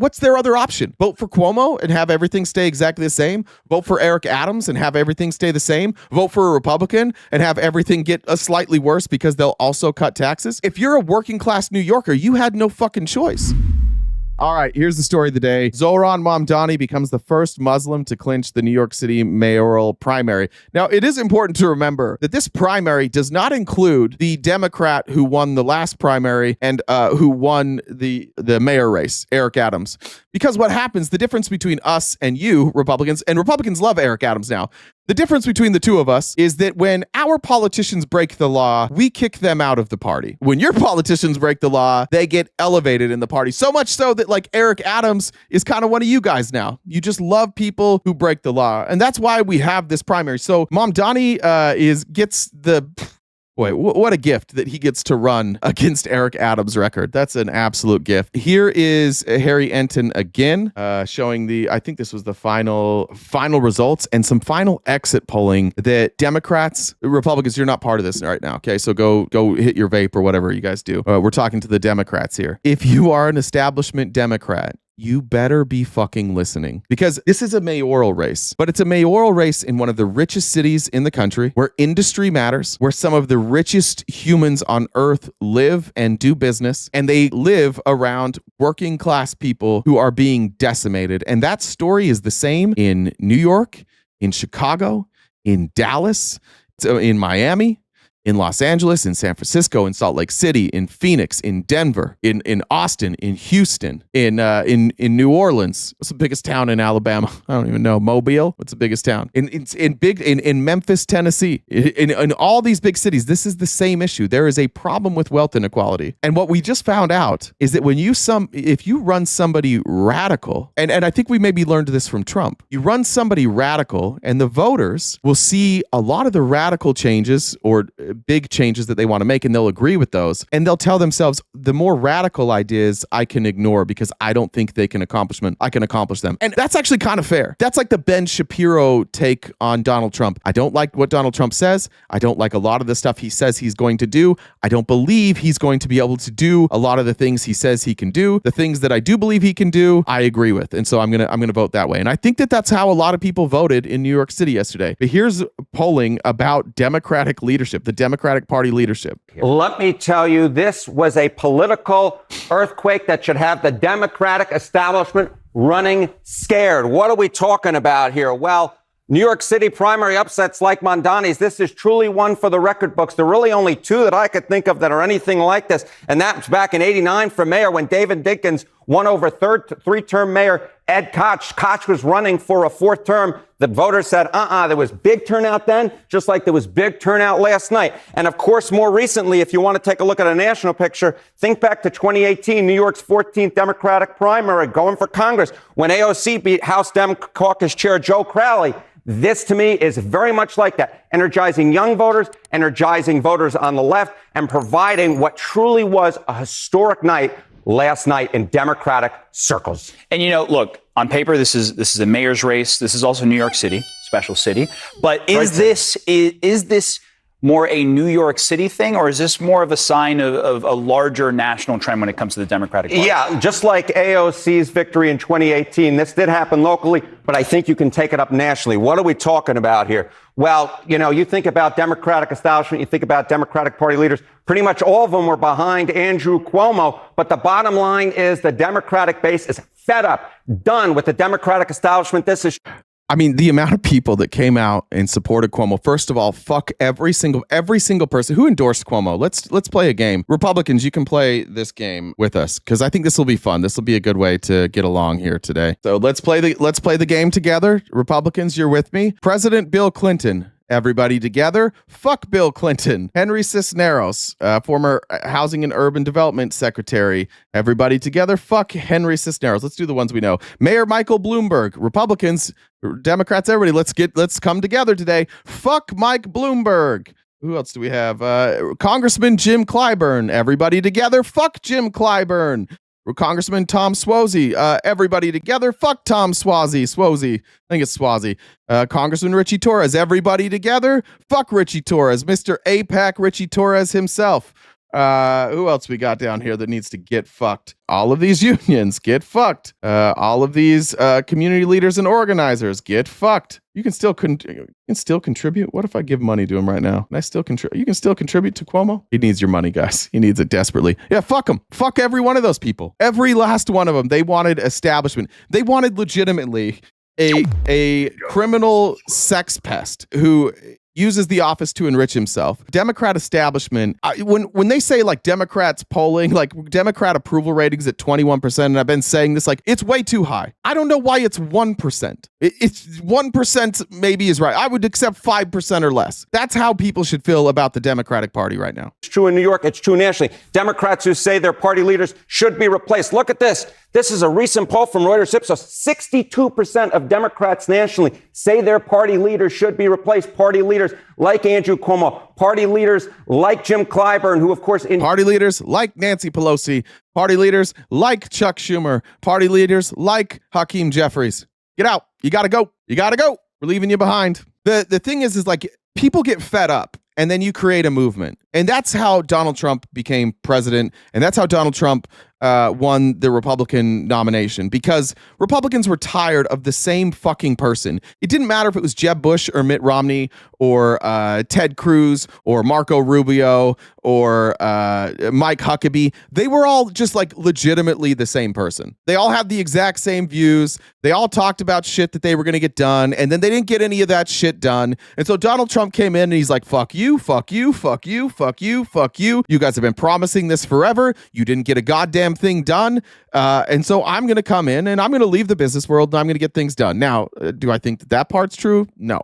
what's their other option? Vote for Cuomo and have everything stay exactly the same? Vote for Eric Adams and have everything stay the same? Vote for a Republican and have everything get a slightly worse because they'll also cut taxes? If you're a working class New Yorker, you had no fucking choice. All right, here's the story of the day. Zohran Mamdani becomes the first Muslim to clinch the New York City mayoral primary. Now, it is important to remember that this primary does not include the Democrat who won the last primary and who won the mayor race, Eric Adams. Because what happens, the difference between us and you, Republicans, and Republicans love Eric Adams now, the difference between the two of us is that when our politicians break the law, we kick them out of the party. When your politicians break the law, they get elevated in the party. So much so that like Eric Adams is kind of one of you guys now. You just love people who break the law. And that's why we have this primary. So Mamdani gets the... Boy, what a gift that he gets to run against Eric Adams' record. That's an absolute gift. Here is Harry Enton again, showing I think this was the final results and some final exit polling that Democrats, Republicans, you're not part of this right now. Okay, so go hit your vape or whatever you guys do. We're talking to the Democrats here. If you are an establishment Democrat, you better be fucking listening, because this is a mayoral race, but it's a mayoral race in one of the richest cities in the country where industry matters, where some of the richest humans on earth live and do business, and they live around working class people who are being decimated. And that story is the same in New York, in Chicago, in Dallas, in Miami, in Los Angeles, in San Francisco, in Salt Lake City, in Phoenix, in Denver, in Austin, in Houston, in New Orleans. What's the biggest town in Alabama? I don't even know. Mobile? What's the biggest town? In Memphis, Tennessee. In all these big cities, this is the same issue. There is a problem with wealth inequality. And what we just found out is that if you run somebody radical, and I think we maybe learned this from Trump, you run somebody radical and the voters will see a lot of the radical changes or big changes that they want to make, and they'll agree with those, and they'll tell themselves the more radical ideas I can ignore because I don't think I can accomplish them. And that's actually kind of fair. That's like the Ben Shapiro take on Donald Trump. I don't like what Donald Trump says. I don't like a lot of the stuff he says he's going to do. I don't believe he's going to be able to do a lot of the things he says he can do. The things that I do believe he can do, I agree with. And so I'm going to vote that way. And I think that that's how a lot of people voted in New York City yesterday. But here's polling about Democratic leadership, the Democratic Party leadership. Let me tell you, this was a political earthquake that should have the Democratic establishment running scared. What are we talking about here? Well, New York City primary upsets like Mamdani's. This is truly one for the record books. There are really only two that I could think of that are anything like this. And that was back in '89 for mayor when David Dinkins won over three-term mayor Ed Koch. Koch was running for a fourth term. The voters said, there was big turnout then, just like there was big turnout last night. And of course, more recently, if you want to take a look at a national picture, think back to 2018, New York's 14th Democratic primary going for Congress when AOC beat House Dem Caucus Chair Joe Crowley. This, to me, is very much like that, energizing young voters, energizing voters on the left, and providing what truly was a historic night last night in Democratic circles. And, look, on paper, this is a mayor's race. This is also New York City, special city. But is this more a New York City thing, or is this more of a sign of a larger national trend when it comes to the Democratic Party? Yeah, just like AOC's victory in 2018, this did happen locally, but I think you can take it up nationally. What are we talking about here? Well, you think about Democratic establishment, you think about Democratic Party leaders, pretty much all of them were behind Andrew Cuomo, but the bottom line is the Democratic base is fed up, done with the Democratic establishment. This is... I mean, the amount of people that came out and supported Cuomo. First of all, fuck every single person who endorsed Cuomo. Let's play a game. Republicans, you can play this game with us because I think this will be fun. This will be a good way to get along here today. So let's play the game together. Republicans, you're with me. President Bill Clinton. Everybody together. Fuck Bill Clinton. Henry Cisneros, former Housing and Urban Development Secretary. Everybody together. Fuck Henry Cisneros. Let's do the ones we know. Mayor Michael Bloomberg. Republicans, Democrats, everybody. Let's come together today. Fuck Mike Bloomberg. Who else do we have? Congressman Jim Clyburn. Everybody together. Fuck Jim Clyburn. Congressman Tom Suozzi, everybody together, fuck Tom Suozzi, I think it's Suozzi. Congressman Richie Torres, everybody together, fuck Richie Torres, Mr. APAC Richie Torres himself. Who else we got down here that needs to get fucked? All of these unions get fucked. All of these community leaders and organizers get fucked. You can still contribute. What if I give money to him right now? Can I still contribute? You can still contribute to Cuomo. He needs your money, guys. He needs it desperately. Yeah, fuck him. Fuck every one of those people. Every last one of them. They wanted establishment. They wanted legitimately a criminal sex pest who uses the office to enrich himself. Democrat establishment, when they say like Democrats polling, like Democrat approval ratings at 21%, and I've been saying this, like, it's way too high. I don't know why it's 1%. It's 1% maybe is right. I would accept 5% or less. That's how people should feel about the Democratic Party right now. It's true in New York. It's true nationally. Democrats who say their party leaders should be replaced. Look at this. This is a recent poll from Reuters Ipsos. 62% of Democrats nationally say their party leaders should be replaced. Party leaders like Andrew Cuomo, party leaders like Jim Clyburn, who, of course, party leaders like Nancy Pelosi, party leaders like Chuck Schumer, party leaders like Hakeem Jeffries. Get out. You got to go. You got to go. We're leaving you behind. The thing is like people get fed up and then you create a movement. And that's how Donald Trump became president. And that's how Donald Trump won the Republican nomination, because Republicans were tired of the same fucking person. It didn't matter if it was Jeb Bush or Mitt Romney or Ted Cruz or Marco Rubio or Mike Huckabee. They were all just like legitimately the same person. They all had the exact same views. They all talked about shit that they were going to get done, and then they didn't get any of that shit done. And so Donald Trump came in and he's like, fuck you, fuck you, fuck you, fuck you, fuck you. You guys have been promising this forever. You didn't get a goddamn thing done. And so I'm going to come in and I'm going to leave the business world and I'm going to get things done. Now, do I think that part's true? No.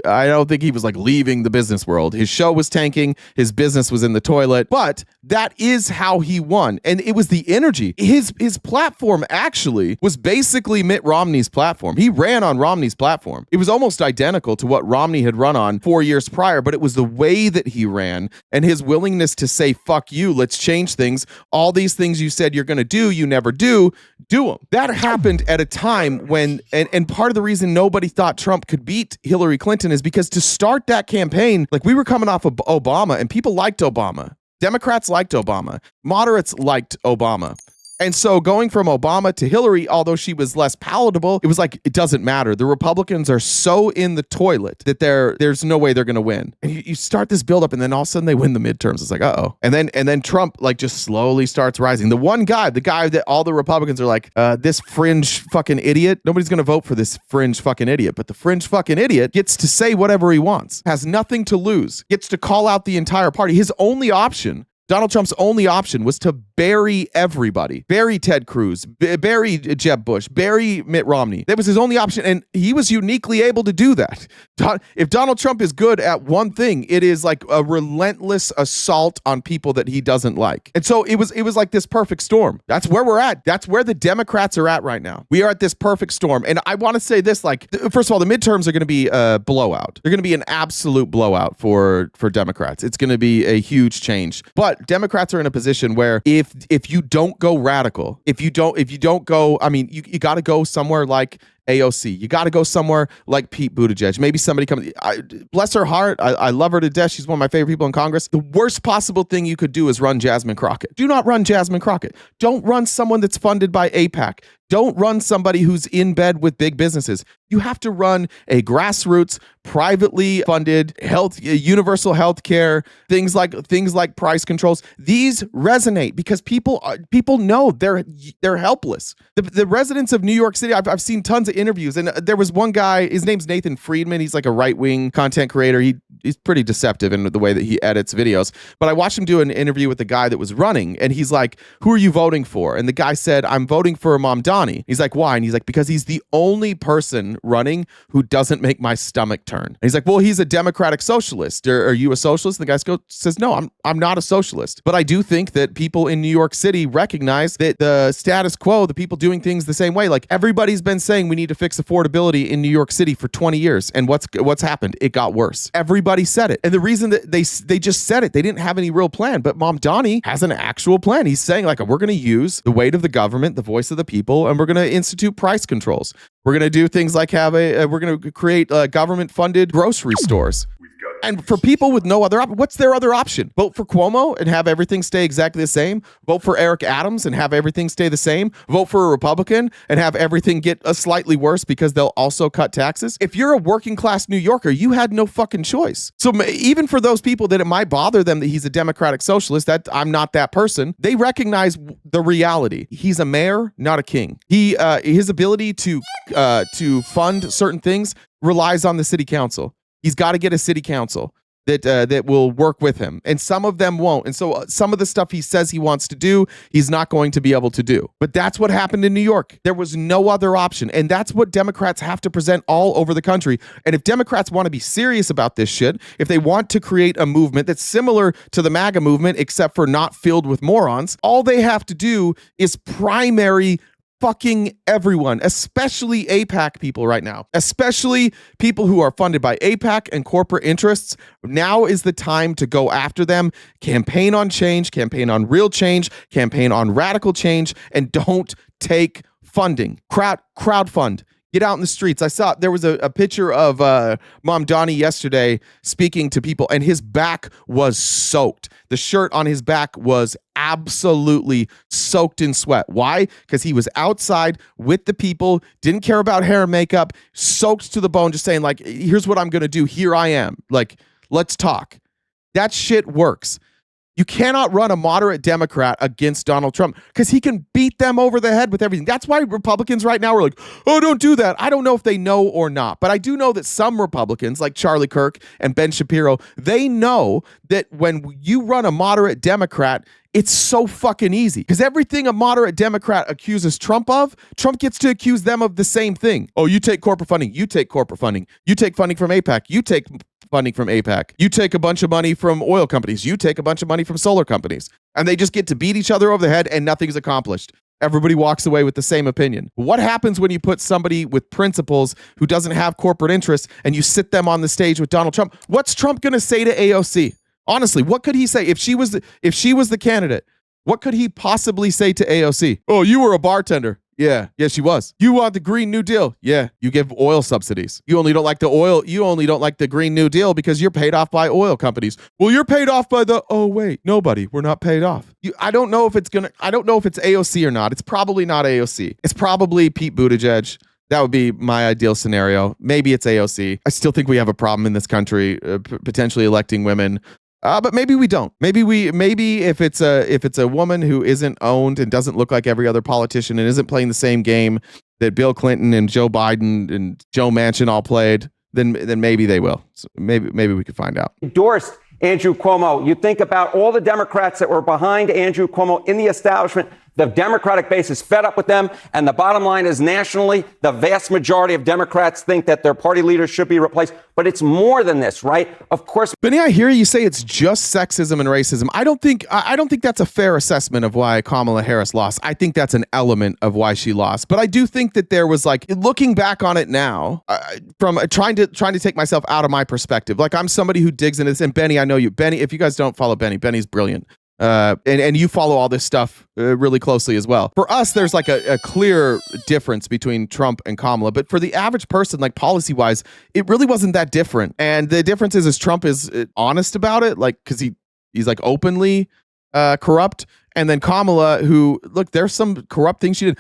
I don't think he was like leaving the business world. His show was tanking. His business was in the toilet. But that is how he won. And it was the energy. His platform actually was basically Mitt Romney's platform. He ran on Romney's platform. It was almost identical to what Romney had run on 4 years prior, but it was the way that he ran and his willingness to say, fuck you, let's change things. All these things you said you're going to do, you never do them. That happened at a time when, and part of the reason nobody thought Trump could beat Hillary Clinton is because to start that campaign, like we were coming off of Obama and people liked Obama. Democrats liked Obama. Moderates liked Obama. And so going from Obama to Hillary, although she was less palatable, it was like, it doesn't matter. The Republicans are so in the toilet that there's no way they're going to win. And you start this buildup and then all of a sudden they win the midterms. It's like, uh-oh. And then Trump like just slowly starts rising. The guy that all the Republicans are like, this fringe fucking idiot. Nobody's going to vote for this fringe fucking idiot. But the fringe fucking idiot gets to say whatever he wants, has nothing to lose, gets to call out the entire party. His only option, Donald Trump's only option, was to bury everybody. Bury Ted Cruz, bury Jeb Bush, bury Mitt Romney. That was his only option, and he was uniquely able to do that. If Donald Trump is good at one thing, it is like a relentless assault on people that he doesn't like. And so it was like this perfect storm. That's where we're at. That's where the Democrats are at right now. We are at this perfect storm. And I want to say this, like, first of all, the midterms are going to be a blowout. They're going to be an absolute blowout for Democrats. It's going to be a huge change. But Democrats are in a position where if you don't go radical, if you don't go, I mean, you got to go somewhere like AOC. You got to go somewhere like Pete Buttigieg. Maybe somebody comes. Bless her heart. I love her to death. She's one of my favorite people in Congress. The worst possible thing you could do is run Jasmine Crockett. Do not run Jasmine Crockett. Don't run someone that's funded by AIPAC. Don't run somebody who's in bed with big businesses. You have to run a grassroots, privately funded universal health care, things like price controls. These resonate because people know they're helpless. The residents of New York City, I've seen tons of interviews, and there was one guy, his name's Nathan Friedman. He's like a right-wing content creator. He's pretty deceptive in the way that he edits videos. But I watched him do an interview with the guy that was running, and he's like, "Who are you voting for?" And the guy said, "I'm voting for Mamdani." He's like, "Why?" And he's like, "Because he's the only person running who doesn't make my stomach turn." And he's like, "Well, he's a democratic socialist. Are you a socialist?" And the guy says, "No, I'm not a socialist. But I do think that people in New York City recognize that the status quo, the people doing things the same way, like everybody's been saying we need to fix affordability in New York City for 20 years. And what's happened? It got worse. Everybody said it. And the reason that they just said it, they didn't have any real plan. But Mamdani has an actual plan. He's saying, like, we're going to use the weight of the government, the voice of the people, and we're going to institute price controls. We're going to do things like we're going to create government-funded grocery stores. And for people with no other option, what's their other option? Vote for Cuomo and have everything stay exactly the same. Vote for Eric Adams and have everything stay the same. Vote for a Republican and have everything get slightly worse because they'll also cut taxes. If you're a working class New Yorker, you had no fucking choice. So even for those people that it might bother them that he's a democratic socialist, that I'm not that person, they recognize the reality. He's a mayor, not a king. His ability to fund certain things relies on the city council. He's got to get a city council that will work with him, and some of them won't. And so some of the stuff he says he wants to do, he's not going to be able to do. But that's what happened in New York. There was no other option, and that's what Democrats have to present all over the country. And if Democrats want to be serious about this shit, if they want to create a movement that's similar to the MAGA movement except for not filled with morons, all they have to do is primary fucking everyone, especially AIPAC people right now, especially people who are funded by AIPAC and corporate interests. Now is the time to go after them. Campaign on change, campaign on real change, campaign on radical change, and don't take funding. Crowdfund. Get out in the streets. I saw there was a picture of Mamdani yesterday speaking to people, and his back was soaked. The shirt on his back was absolutely soaked in sweat. Why? Because he was outside with the people, didn't care about hair and makeup, soaked to the bone, just saying, like, here's what I'm going to do. Here I am. Like, let's talk. That shit works. You cannot run a moderate Democrat against Donald Trump because he can beat them over the head with everything. That's why Republicans right now are like, oh, don't do that. I don't know if they know or not, but I do know that some Republicans like Charlie Kirk and Ben Shapiro, they know that when you run a moderate Democrat, it's so fucking easy because everything a moderate Democrat accuses Trump of, Trump gets to accuse them of the same thing. Oh, you take corporate funding. You take corporate funding. You take funding from AIPAC. You take funding from AIPAC. You take a bunch of money from oil companies. You take a bunch of money from solar companies. And they just get to beat each other over the head and nothing's accomplished. Everybody walks away with the same opinion. What happens when you put somebody with principles who doesn't have corporate interests and you sit them on the stage with Donald Trump? What's Trump going to say to AOC? Honestly, what could he say if she was the candidate? What could he possibly say to AOC? Oh, you were a bartender. Yeah, she was. You want the Green New Deal? Yeah, you give oil subsidies. You only don't like the oil. You only don't like the Green New Deal because you're paid off by oil companies. Well, you're paid off by the. Oh wait, nobody. We're not paid off. I don't know if it's AOC or not. It's probably not AOC. It's probably Pete Buttigieg. That would be my ideal scenario. Maybe it's AOC. I still think we have a problem in this country potentially electing women. But maybe we don't. Maybe if it's a woman who isn't owned and doesn't look like every other politician and isn't playing the same game that Bill Clinton and Joe Biden and Joe Manchin all played, then maybe they will. So maybe we could find out. Endorsed Andrew Cuomo. You think about all the Democrats that were behind Andrew Cuomo in the establishment. The Democratic base is fed up with them. And the bottom line is nationally, the vast majority of Democrats think that their party leaders should be replaced. But it's more than this, right? Of course. Benny, I hear you say it's just sexism and racism. I don't think that's a fair assessment of why Kamala Harris lost. I think that's an element of why she lost. But I do think that there was, like, looking back on it now, from trying to take myself out of my perspective. Like, I'm somebody who digs into this. And Benny, I know you. Benny, if you guys don't follow Benny's brilliant. And you follow all this stuff really closely as well. For us, there's like a clear difference between Trump and Kamala, but for the average person, like policy-wise, it really wasn't that different. And the difference is Trump is honest about it, like because he's like openly corrupt, and then Kamala, who look, there's some corrupt things she did.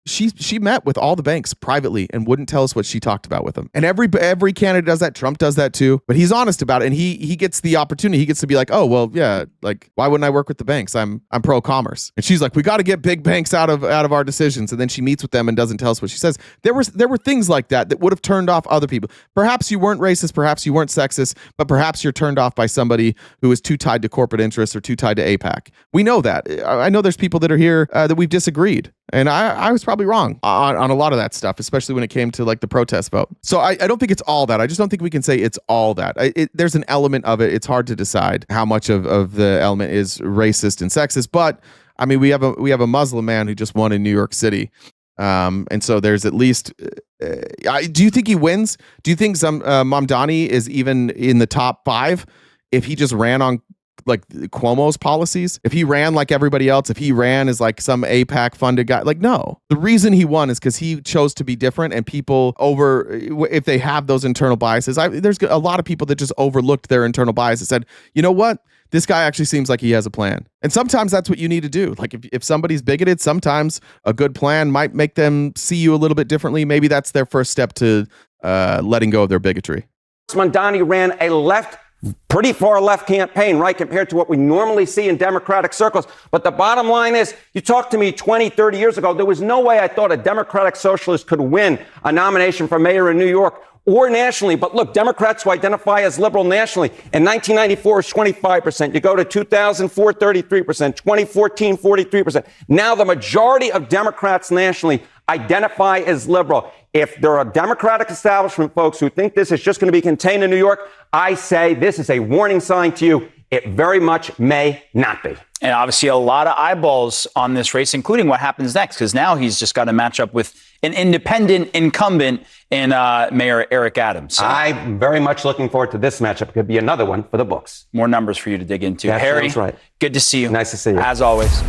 She met with all the banks privately and wouldn't tell us what she talked about with them. And every candidate does that. Trump does that too. But he's honest about it, and he gets the opportunity. He gets to be like, oh well, yeah, like why wouldn't I work with the banks? I'm pro commerce. And she's like, we got to get big banks out of our decisions. And then she meets with them and doesn't tell us what she says. There were things like that would have turned off other people. Perhaps you weren't racist, perhaps you weren't sexist, but perhaps you're turned off by somebody who is too tied to corporate interests or too tied to AIPAC. We know that. I know there's people that are here that we've disagreed. And I was probably wrong on a lot of that stuff, especially when it came to like the protest vote. So I don't think it's all that. I just don't think we can say it's all that. There's an element of it. It's hard to decide how much of the element is racist and sexist. But I mean, we have a Muslim man who just won in New York City. And so there's at least. Do you think he wins? Do you think Mamdani is even in the top 5 if he just ran on like Cuomo's policies, if he ran like everybody else, if he ran as like some APAC funded guy, like, no. The reason he won is because he chose to be different, and people if they have those internal biases, there's a lot of people that just overlooked their internal bias and said, you know what? This guy actually seems like he has a plan. And sometimes that's what you need to do. Like if somebody's bigoted, sometimes a good plan might make them see you a little bit differently. Maybe that's their first step to letting go of their bigotry. Mamdani ran a pretty far left campaign, right, compared to what we normally see in Democratic circles. But the bottom line is, you talked to me 20, 30 years ago, there was no way I thought a Democratic socialist could win a nomination for mayor in New York or nationally. But look, Democrats who identify as liberal nationally, in 1994 is 25%. You go to 2004, 33%, 2014, 43%. Now the majority of Democrats nationally identify as liberal. If there are Democratic establishment folks who think this is just going to be contained in New York, I say this is a warning sign to you. It very much may not be. And obviously a lot of eyeballs on this race, including what happens next, because now he's just got to match up with an independent incumbent in Mayor Eric Adams. So I'm very much looking forward to this matchup. It could be another one for the books. more numbers for you to dig into. That Harry, sounds right. Good to see you. Nice to see you. As always.